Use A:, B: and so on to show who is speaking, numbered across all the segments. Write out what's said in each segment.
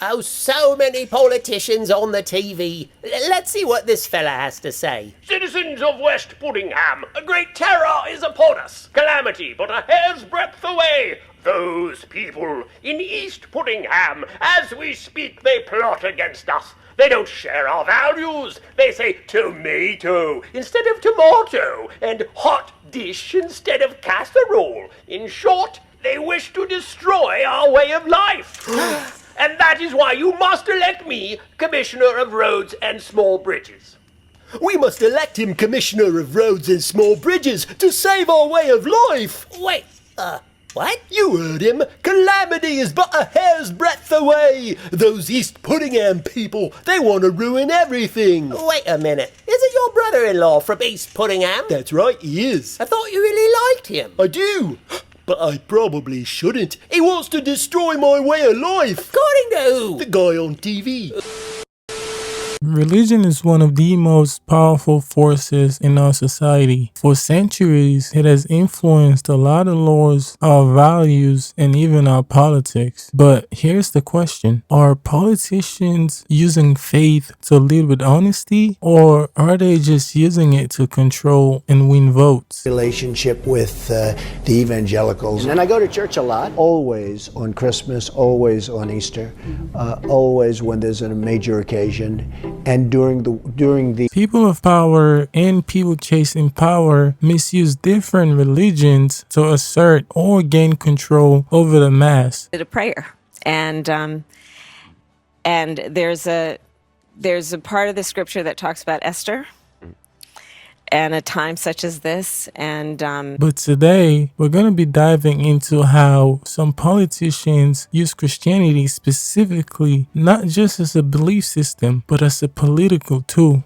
A: Oh, so many politicians on the TV. Let's see what this fella has to say.
B: Citizens of West Puddingham, a great terror is upon us. Calamity but a hair's breadth away. Those people in East Puddingham, as we speak, they plot against us. They don't share our values. They say tomato instead of tomato, and hot dish instead of casserole. In short, they wish to destroy our way of life. And that is why you must elect me Commissioner of Roads and Small Bridges.
C: We must elect him Commissioner of Roads and Small Bridges to save our way of life.
A: Wait, what?
C: You heard him. Calamity is but a hair's breadth away. Those East Puddingham people, they want to ruin everything.
A: Wait a minute. Isn't your brother-in-law from East Puddingham?
C: That's right, he is.
A: I thought you really liked him.
C: I do. But I probably shouldn't. He wants to destroy my way of life.
A: According to who?
C: The guy on TV.
D: Religion is one of the most powerful forces in our society. For centuries, it has influenced a lot of laws, our values, and even our politics. But here's the question. Are politicians using faith to lead with honesty, or are they just using it to control and win votes?
E: Relationship with the evangelicals. And I go to church a lot, always on Christmas, always on Easter, always when there's a major occasion. And during the
D: people of power and people chasing power misuse different religions to assert or gain control over the mass.
F: A prayer, and there's a part of the scripture that talks about Esther and a time such as this. And
D: but today we're going to be diving into how some politicians use Christianity specifically not just as a belief system but as a political tool.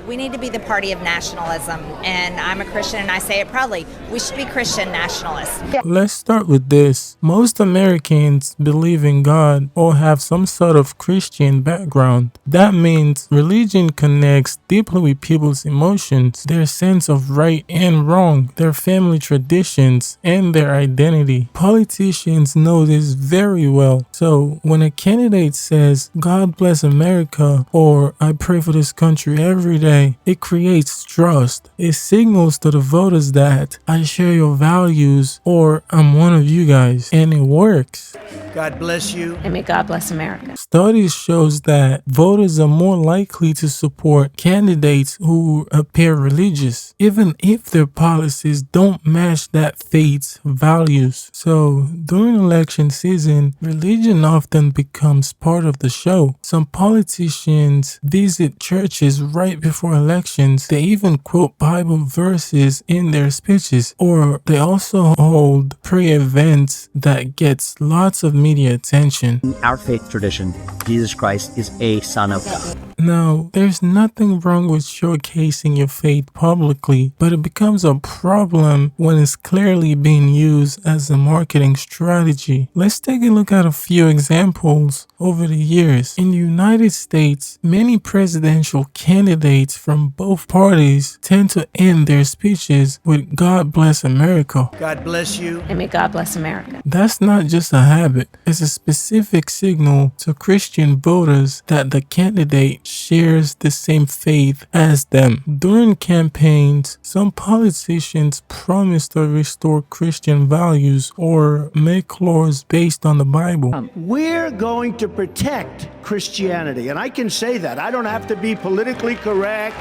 G: We need to be the party of nationalism, and I'm a Christian and I say it proudly. We should be Christian nationalists.
D: Let's start with this. Most Americans believe in God or have some sort of Christian background. That means religion connects deeply with people's emotions, their sense of right and wrong, their family traditions, and their identity. Politicians know this very well. So when a candidate says, "God bless America," or "I pray for this country every day," it creates trust. It signals to the voters that I share your values or I'm one of you guys, and it works.
E: God bless you.
F: may God bless America.
D: Studies shows that voters are more likely to support candidates who appear religious, even if their policies don't match that faith's values. So during election season, religion often becomes part of the show. Some politicians visit churches right before elections. They even quote Bible verses in their speeches, or they also hold prayer events that gets lots of media attention.
H: In our faith tradition, Jesus Christ is a Son of God.
D: Now, there's nothing wrong with showcasing your faith publicly, but it becomes a problem when it's clearly being used as a marketing strategy. Let's take a look at a few examples over the years. In the United States, many presidential candidates from both parties tend to end their speeches with "God bless America."
E: God bless you.
F: And may God bless America.
D: That's not just a habit, it's a specific signal to Christian voters that the candidate shares the same faith as them. During campaigns, some politicians promise to restore Christian values or make laws based on the Bible.
E: We're going to protect Christianity, and I can say that. I don't have to be politically correct.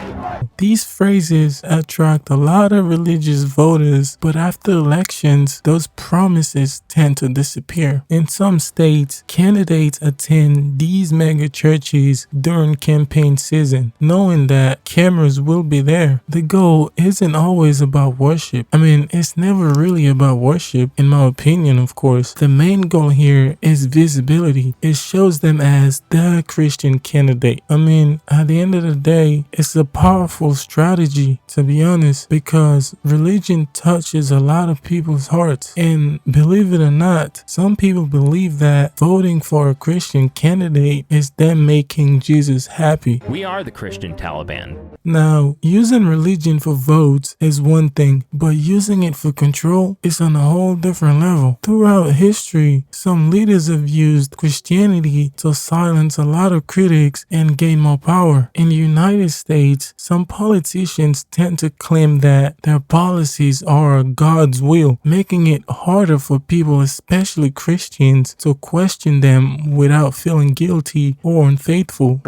D: These phrases attract a lot of religious voters, but after elections, those promises tend to disappear. In some states, candidates attend these mega churches during campaign season, knowing that cameras will be there. The goal isn't always about worship. It's never really about worship, in my opinion, of course. The main goal here is visibility. It shows them as the Christian candidate. I mean, at the end of the day, it's a powerful strategy, to be honest, because religion touches a lot of people's hearts. And believe it or not, some people believe that voting for a Christian candidate is them making Jesus happy.
I: We are the Christian Taliban.
D: Now, using religion for votes is one thing, but using it for control is on a whole different level. Throughout history, some leaders have used Christianity to silence a lot of critics and gain more power. In the United States, some politicians tend to claim that their policies are God's will, making it harder for people, especially Christians, to question them without feeling guilty or unfaithful.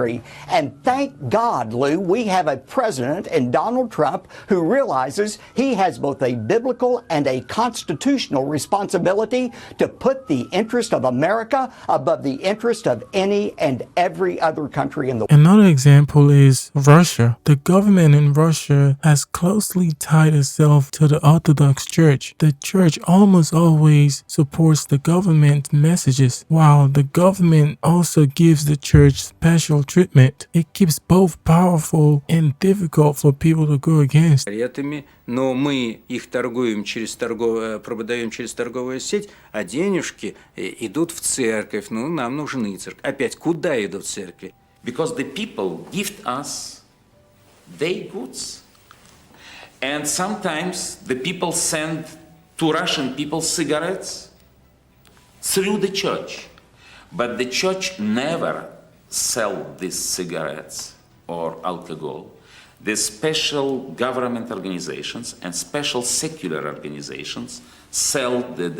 J: And thank God, Lou, we have a president in Donald Trump who realizes he has both a biblical and a constitutional responsibility to put the interest of America above the interest of any and every other country in the world.
D: Another example is Russia. The government in Russia has closely tied itself to the Orthodox Church. The church almost always supports the government messages, while the government also gives the church special treatment. It keeps both powerful and difficult for people to go against.
K: Но мы их торгуем продаем через торговую сеть, а денежки идут в церковь. Ну, нам нужны церковь. Опять, куда идут церкви?
L: Because the people gift us their goods. And sometimes the people send to Russian people cigarettes through the church. But the church never sell these cigarettes or alcohol. The special government organizations and special secular organizations sell the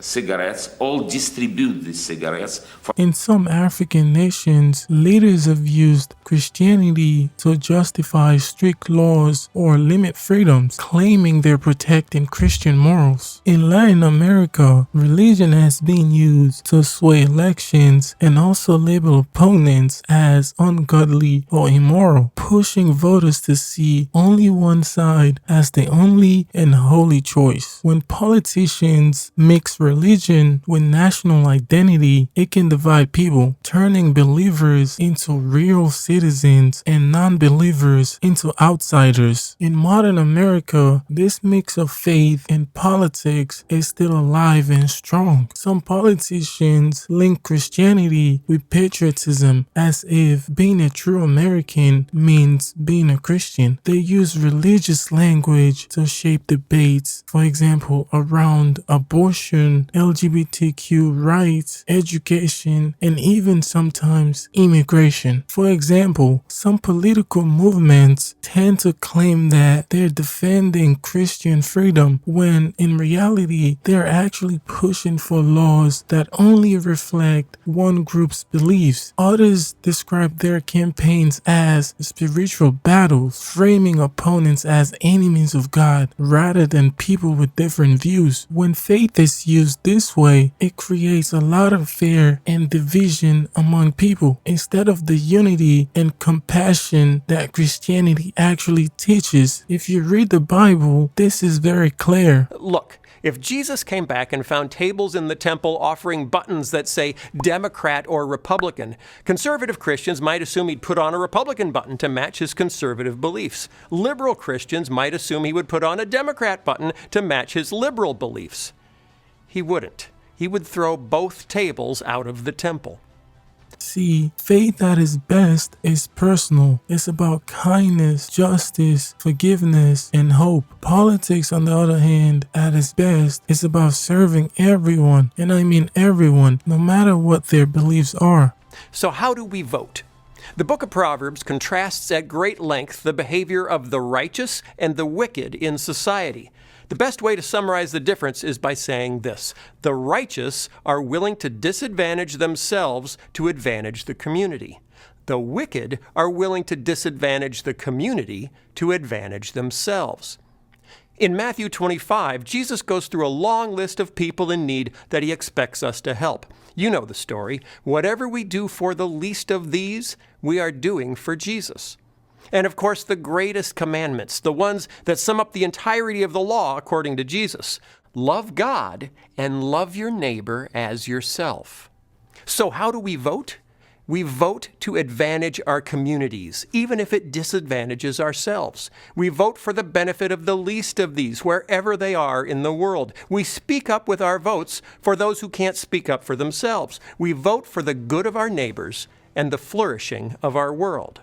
L: cigarettes, all distribute these cigarettes.
D: In some African nations, leaders have used Christianity to justify strict laws or limit freedoms, claiming they're protecting Christian morals. In Latin America, religion has been used to sway elections and also label opponents as ungodly or immoral, pushing voters to see only one side as the only and holy choice. When politicians mix religion with national identity, it can divide people, turning believers into real citizens and non-believers into outsiders. In modern America, this mix of faith and politics is still alive and strong. Some politicians link Christianity with patriotism as if being a true American means being a Christian. They use religious language to shape debates, for example, around abortion, LGBTQ rights, education, and even sometimes immigration. For example, some political movements tend to claim that they're defending Christian freedom when in reality they're actually pushing for laws that only reflect one group's beliefs. Others describe their campaigns as spiritual battles, framing opponents as enemies of God rather than people with different views. When faith is used this way, it creates a lot of fear and division among people instead of the unity and compassion that Christianity actually teaches. If you read the Bible, this is very clear.
M: Look, if Jesus came back and found tables in the temple offering buttons that say Democrat or Republican, conservative Christians might assume he'd put on a Republican button to match his conservative beliefs. Liberal Christians might assume he would put on a Democrat button to match his liberal beliefs. He wouldn't. He would throw both tables out of the temple.
D: See, faith at its best is personal. It's about kindness, justice, forgiveness, and hope. Politics, on the other hand, at its best, is about serving everyone, and I mean everyone, no matter what their beliefs are.
M: So how do we vote? The book of Proverbs contrasts at great length the behavior of the righteous and the wicked in society. The best way to summarize the difference is by saying this: the righteous are willing to disadvantage themselves to advantage the community. The wicked are willing to disadvantage the community to advantage themselves. In Matthew 25, Jesus goes through a long list of people in need that he expects us to help. You know the story. Whatever we do for the least of these, we are doing for Jesus. And of course, the greatest commandments, the ones that sum up the entirety of the law according to Jesus. love God and love your neighbor as yourself. So how do we vote? We vote to advantage our communities, even if it disadvantages ourselves. We vote for the benefit of the least of these, wherever they are in the world. We speak up with our votes for those who can't speak up for themselves. We vote for the good of our neighbors and the flourishing of our world.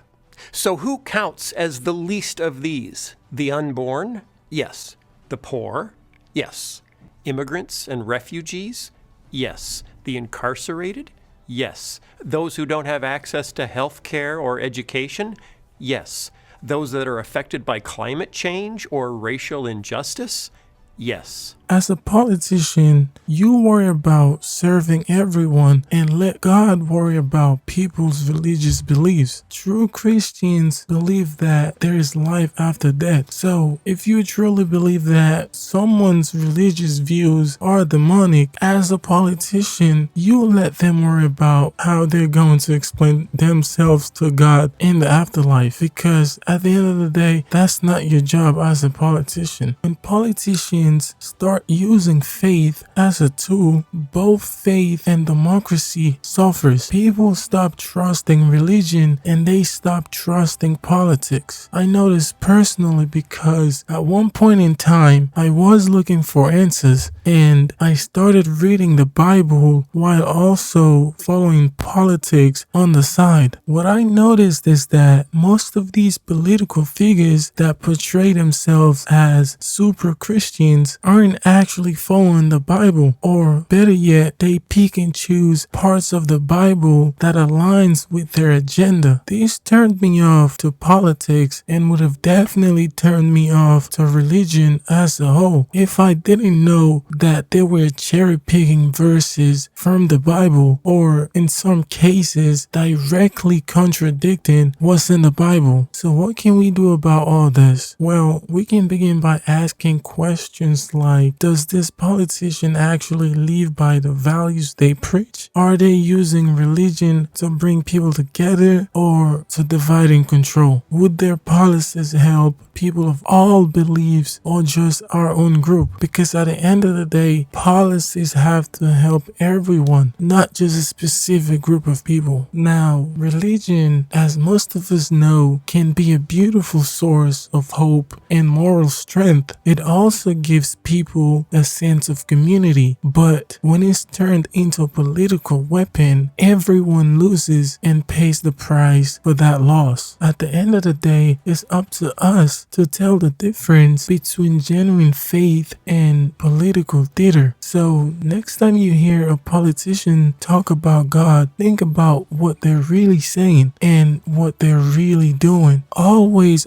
M: So who counts as the least of these? The unborn? Yes. The poor? Yes. Immigrants and refugees? Yes. The incarcerated? Yes. Those who don't have access to health care or education? Yes. Those that are affected by climate change or racial injustice? Yes.
D: As a politician, you worry about serving everyone and let God worry about people's religious beliefs. True Christians believe that there is life after death. So, if you truly believe that someone's religious views are demonic, as a politician, you let them worry about how they're going to explain themselves to God in the afterlife. Because at the end of the day, that's not your job as a politician. When politicians start using faith as a tool, both faith and democracy suffers. People stop trusting religion and they stop trusting politics. I know this personally because at one point in time, I was looking for answers and I started reading the Bible while also following politics on the side. What I noticed is that most of these political figures that portray themselves as super Christians aren't actually following the Bible, or better yet, they pick and choose parts of the Bible that aligns with their agenda. This turned me off to politics and would have definitely turned me off to religion as a whole if I didn't know that they were cherry picking verses from the Bible, or in some cases directly contradicting what's in the Bible. So what can we do about all this? Well, we can begin by asking questions like, does this politician actually live by the values they preach? Are they using religion to bring people together or to divide and control? Would their policies help people of all beliefs or just our own group? Because at the end of the day, policies have to help everyone, not just a specific group of people. Now, religion, as most of us know, can be a beautiful source of hope and moral strength. It also gives people a sense of community, but when it's turned into a political weapon, everyone loses and pays the price for that loss. At the end of the day, it's up to us to tell the difference between genuine faith and political theater. So next time you hear a politician talk about God, think about what they're really saying and what they're really doing. Always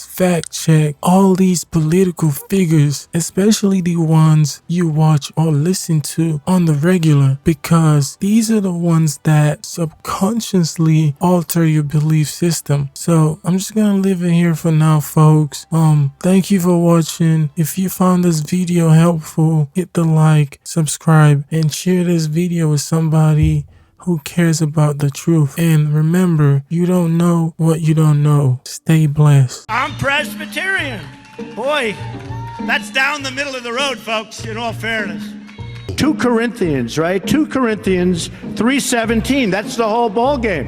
D: fact check all these political figures, especially the ones you watch or listen to on the regular, because these are the ones that subconsciously alter your belief system. So I'm just gonna leave it here for now, folks. Thank you for watching. If you found this video helpful, hit the like, subscribe, and share this video with somebody who cares about the truth. And remember, you don't know what you don't know. Stay blessed.
N: I'm Presbyterian. Boy, that's down the middle of the road, folks, in all fairness.
E: 2 Corinthians, right? 2 Corinthians 3:17. That's the whole ball game.